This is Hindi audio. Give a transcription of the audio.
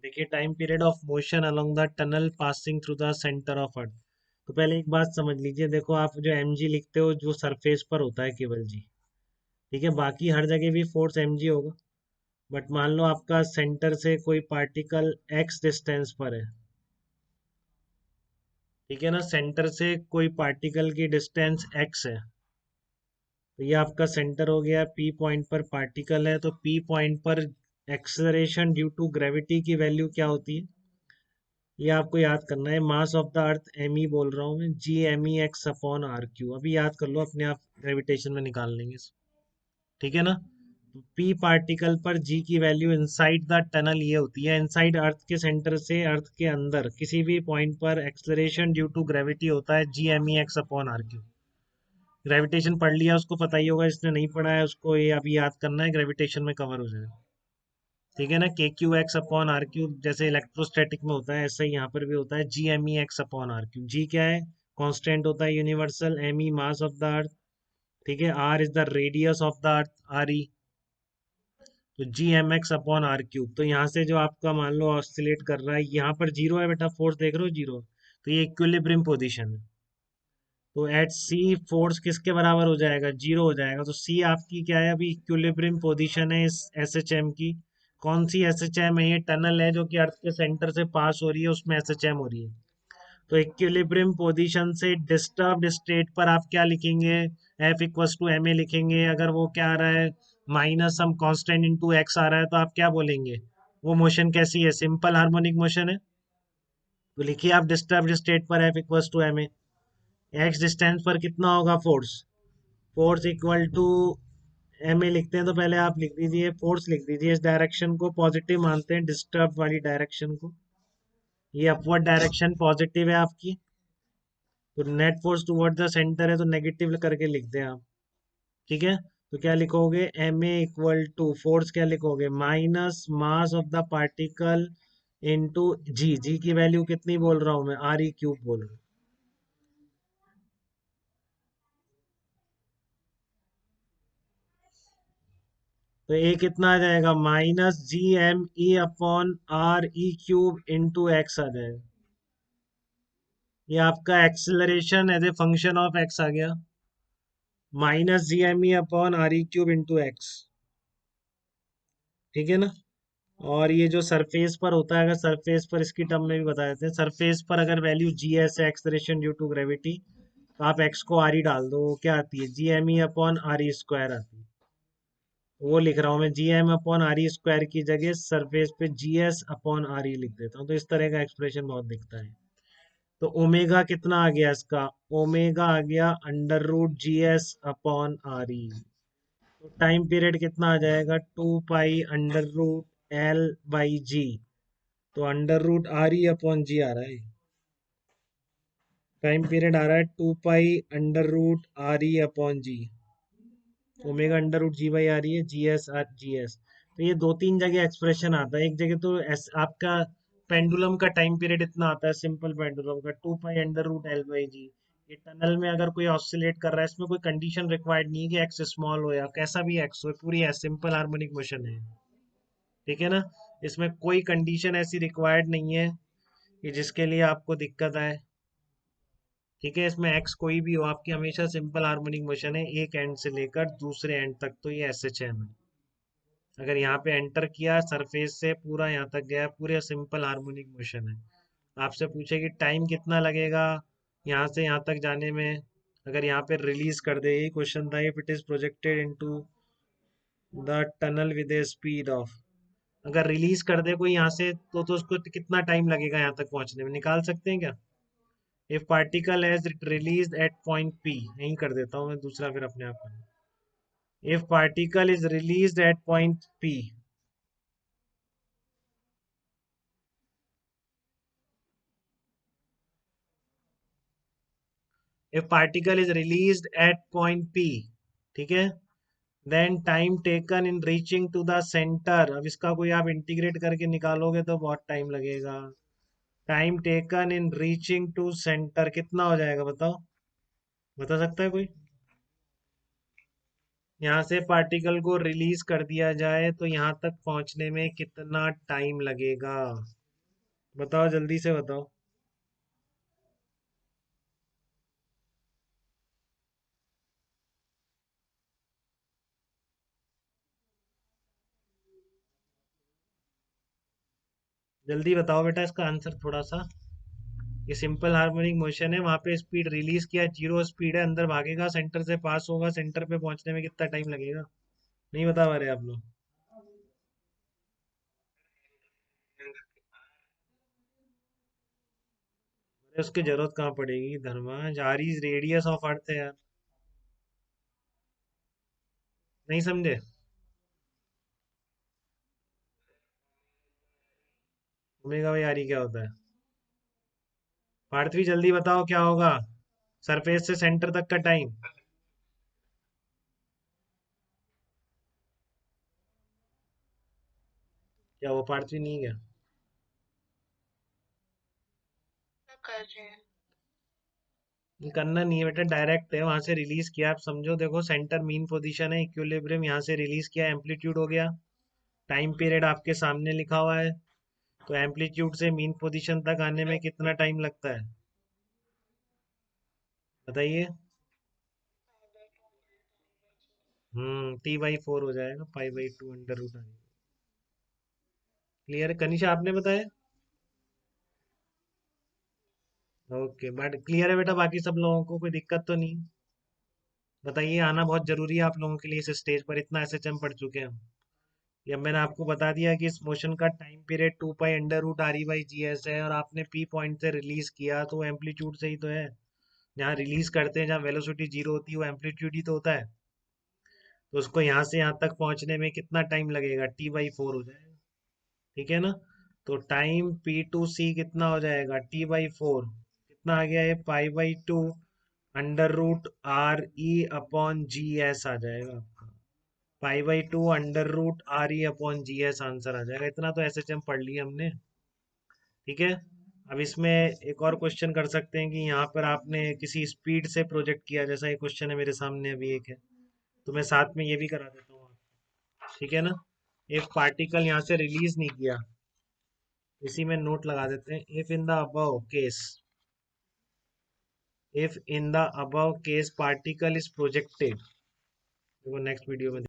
देखिए, time period of motion along the tunnel passing through the centre of earth. तो पहले एक बात समझ लीजिए, देखो आप जो एम जी लिखते हो जो सरफेस पर होता है केवल जी, ठीक है, बाकी हर जगह भी फोर्स एम जी होगा। बट मान लो आपका सेंटर से कोई पार्टिकल एक्स डिस्टेंस पर है, ठीक है ना, सेंटर से कोई पार्टिकल की डिस्टेंस एक्स है। तो ये आपका सेंटर हो गया, पी पॉइंट पर पार्टिकल है, तो पी पॉइंट पर एक्सेलरेशन ड्यू टू ग्रेविटी की वैल्यू क्या होती है, ये आपको याद करना है। Mass of the earth M E बोल रहा हूँ मैं, G M E X upon R cube. अभी याद कर लो, अपने आप ग्रेविटेशन में निकाल लेंगे इसको, ठीक है ना। पी पार्टिकल पर जी की वैल्यू इनसाइड द टनल ये होती है, इनसाइड अर्थ के सेंटर से अर्थ के अंदर किसी भी पॉइंट पर एक्सलरेशन ड्यू टू ग्रेविटी होता है G M E X upon R cube. Gravitation पढ़ लिया, उसको पता ही होगा, जिसने नहीं पढ़ा है उसको ये अभी याद करना है, ग्रेविटेशन में कवर हो जाएगा, ठीक है ना। K Q X upon R cube, जैसे इलेक्ट्रोस्टैटिक में होता है ऐसे ही यहाँ पर भी होता है, G M E X upon R cube. G क्या है, कांस्टेंट होता है universal, M E mass of the earth, ठीक है, R is the radius of the earth, R E, तो G M X upon R cube. तो यहाँ से जो आपका मान लो ऑस्सिलेट कर रहा है, यहाँ पर जीरो है बेटा, फोर्स देख रहे हो जीरो, तो ये इक्विलिब्रियम पोजीशन है। तो एट सी फोर्स किसके बराबर हो जाएगा, जीरो हो जाएगा। तो सी आपकी क्या है, अभी इक्विलिब्रियम पोजीशन है इस एस एच एम की। कौन सी एस एच एम है, ये टनल है जो कि अर्थ के सेंटर से पास हो रही है, उसमें एस एच एम हो रही है। तो इक्विलिब्रियम पोजीशन से डिस्टर्ब्ड स्टेट पर आप क्या लिखेंगे, F equals to M A लिखेंगे। अगर वो क्या आ रहा है, minus some constant into X आ रहा है, तो आप क्या बोलेंगे, वो मोशन कैसी है, सिंपल हार्मोनिक मोशन है। तो लिखिए आप डिस्टर्ब्ड स्टेट पर F equals to M A, X distance पर कितना होगा force, force equal to M A लिखते हैं, तो पहले आप लिख दीजिए फोर्स, लिख दीजिए इस डायरेक्शन को पॉजिटिव मानते हैं, डिस्टर्ब वाली डायरेक्शन को, ये अपवर्ड डायरेक्शन पॉजिटिव है आपकी। तो net force toward the centre है, तो नेगेटिव करके लिख दें आप, ठीक है। तो क्या लिखोगे, M A equal to force क्या लिखोगे, minus mass of the particle into G. G की वैल्यू कितनी बोल रहा हूँ मैं, आर ई क्यूब बोल रहा हूँ। तो ए कितना आ जाएगा, minus G M E upon R E cube into X आ जाएगा। ये आपका acceleration as a function of X आ गया, minus G M E upon R E cube into X, ठीक है ना। और ये जो सरफेस पर होता है, अगर सरफेस पर इसकी टर्म में भी बता देते हैं, सरफेस पर अगर वैल्यू जी एस है, एक्सलेरेशन ड्यू टू ग्रेविटी, तो आप एक्स को आर ई डाल दो, वो क्या आती है, G M E upon R E square आती है। वो लिख रहा हूँ मैं, G M upon R E square की जगह सरफेस पे G S upon R E लिख देता हूँ, तो इस तरह का एक्सप्रेशन बहुत दिखता है। तो ओमेगा कितना आ गया इसका, ओमेगा आ गया under root G S upon R E. तो टाइम पीरियड कितना आ जाएगा, two pi under root L by G. तो under root R E upon G आ रहा है, टाइम पीरियड आ रहा है two pi under root R E upon G. Omega under root G by R E है, G S R G S. तो ये दो तीन जगह एक्सप्रेशन आता है, एक जगह तो आपका पेंडुलम का टाइम पीरियड इतना आता है, सिंपल पेंडुलम का two pi under root L by G. ये टनल में अगर कोई ऑसिलेट कर रहा है, इसमें कोई कंडीशन रिक्वायर्ड नहीं है कि एक्स स्मॉल हो या कैसा भी एक्स हो, पूरी सिंपल हार्मोनिक मोशन है, ठीक है ना। इसमें कोई कंडीशन ऐसी रिक्वायर्ड नहीं है कि जिसके लिए आपको दिक्कत आए, ठीक है। इसमें एक्स कोई भी हो, आपकी हमेशा सिंपल हार्मोनिक मोशन है, एक एंड से लेकर दूसरे एंड तक, तो ये एस एच एम है। अगर यहाँ पे एंटर किया सरफेस से पूरा यहाँ तक गया, पूरे सिंपल हार्मोनिक मोशन है। आपसे पूछे कि टाइम कितना लगेगा यहाँ से यहाँ तक जाने में, अगर यहाँ पे रिलीज कर दे, यही क्वेश्चन था, if it is projected into the tunnel with A speed of, अगर रिलीज कर दे कोई यहाँ से, तो उसको कितना टाइम लगेगा यहाँ तक पहुंचने में, निकाल सकते हैं क्या। If particle has release at point P, यही कर देता हूँ मैं दूसरा, फिर अपने आप करना। if particle is released at point P, if particle is released at point P, ठीक है, then time taken in reaching to the center, अब इसका कोई आप इंटीग्रेट करके निकालोगे तो बहुत टाइम लगेगा। Time taken in reaching to centre कितना हो जाएगा बताओ, बता सकता है कोई। यहाँ से पार्टिकल को रिलीज कर दिया जाए तो यहाँ तक पहुंचने में कितना टाइम लगेगा? बताओ, जल्दी से बताओ। जल्दी बताओ बेटा इसका आंसर थोड़ा सा। ये सिंपल हार्मोनिक मोशन है, वहां पे स्पीड रिलीज किया, जीरो स्पीड है, अंदर भागेगा, सेंटर से पास होगा, सेंटर पे पहुंचने में कितना टाइम लगेगा? नहीं बता पा रहे आप लोग? अरे उसकी जरूरत कहाँ पड़ेगी धर्मा, जारी रेडियस ऑफ अर्थ है यार। नहीं समझे? ओमेगा बाई आर ई क्या होता है? पार्थवी जल्दी बताओ क्या होगा? सरफेस से सेंटर तक का टाइम। क्या वो पार्थवी नहीं है? करना नहीं है बेटा, डायरेक्ट है, वहां से रिलीज किया, आप समझो। देखो सेंटर मीन पोजीशन है, इक्विलिब्रियम, यहाँ से रिलीज किया, एम्पलीट्यूड हो गया, टाइम पीरियड आपके सामने लिखा हुआ है। तो एम्पलीट्यूड से मीन पोजीशन तक आने में कितना टाइम लगता है? बताइए। T/4 हो जाएगा, पाई/2 अंडर रूट आएगा। क्लियर है कनिशा, आपने बताया? ओके, बट क्लियर है बेटा बाकी सब लोगों को, कोई दिक्कत तो नहीं? बताइए, आना बहुत जरूरी है आप लोगों के लिए, इस स्टेज पर इतना एसएचएम पढ़ चुके हैं हम। ये मैंने आपको बता दिया कि इस मोशन का time period 2 pi under root RE/GS है, और आपने पी पॉइंट से रिलीज किया तो एम्पलीट्यूड से ही तो है। जहाँ रिलीज करते हैं, जहाँ वेलोसिटी जीरो होती है, वो एम्पलीट्यूड ही तो होता है। तो उसको यहाँ से यहाँ तक पहुंचने में कितना टाइम लगेगा? T/4 हो जाएगा। ठीक है ना? तो टाइम P2C कितना हो जाएगा? T/4 कितना आ गया? ये पाई/2 √RE/GS आ जाएगा आपका। पाई/2 √RE/GS आंसर आ जाएगा। इतना तो एसएचएम पढ़ लिया हमने। ठीक है। अब इसमें एक और क्वेश्चन कर सकते हैं कि यहाँ पर आपने किसी स्पीड से प्रोजेक्ट किया, जैसा ये क्वेश्चन है मेरे सामने अभी एक है, तो मैं साथ में ये भी करा देता हूँ। ठीक है ना? एक पार्टिकल यहाँ से रिलीज नहीं किया, इसी में नोट लगा देते हैं। If in the above case particle is projected, देखो नेक्स्ट वीडियो में